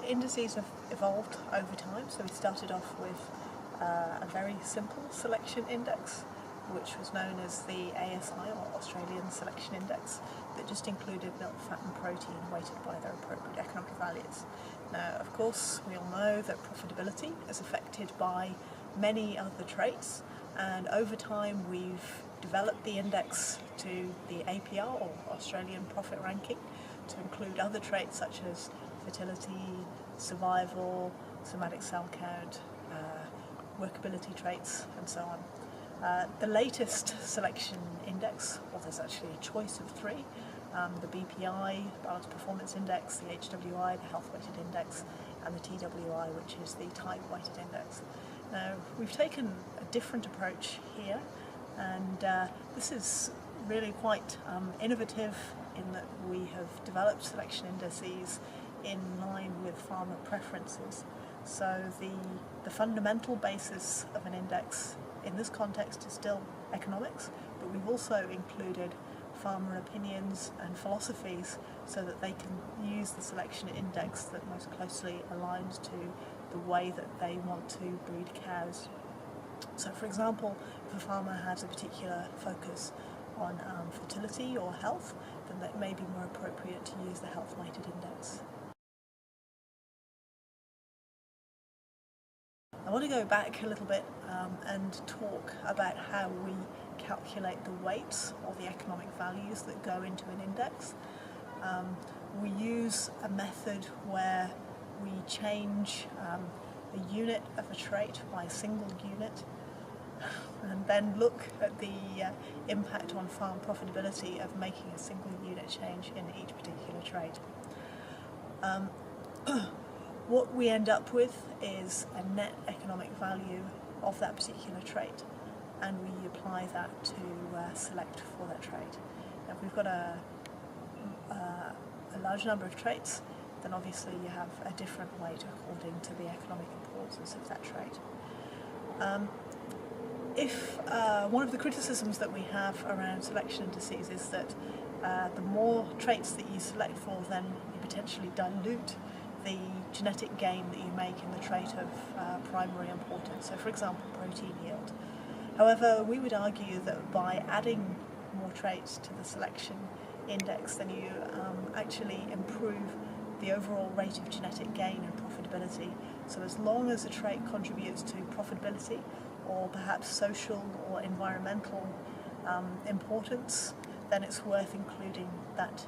indices have evolved over time. So we started off with a very simple selection index, which was known as the ASI, or Australian Selection Index, that just included milk, fat and protein weighted by their appropriate economic values. Now, of course, we all know that profitability is affected by many other traits, and over time we've developed the index to the APR, or Australian Profit Ranking, to include other traits such as fertility, survival, somatic cell count, workability traits, and so on. The latest selection index, well, there's actually a choice of three: the BPI, Balanced Performance Index, the HWI, the Health Weighted Index, and the TWI, which is the Type Weighted Index. Now, we've taken a different approach here, and this is really quite innovative in that we have developed selection indices in line with farmer preferences. So the fundamental basis of an index in this context is still economics, but we've also included farmer opinions and philosophies so that they can use the selection index that most closely aligns to the way that they want to breed cows. So, for example, if a farmer has a particular focus on fertility or health, then it may be more appropriate to use the health weighted index. I want to go back a little bit and talk about how we calculate the weights or the economic values that go into an index. We use a method where we change the unit of a trait by a single unit, and then look at the impact on farm profitability of making a single unit change in each particular trait. What we end up with is a net economic value of that particular trait, and we apply that to select for that trait. Now, if we've got a large number of traits, then obviously you have a different weight according to the economic importance of that trait. One of the criticisms that we have around selection indices is that the more traits that you select for, then you potentially dilute the genetic gain that you make in the trait of primary importance, so for example protein yield. However, we would argue that by adding more traits to the selection index, then you actually improve the overall rate of genetic gain and profitability. So as long as a trait contributes to profitability or perhaps social or environmental importance, then it's worth including that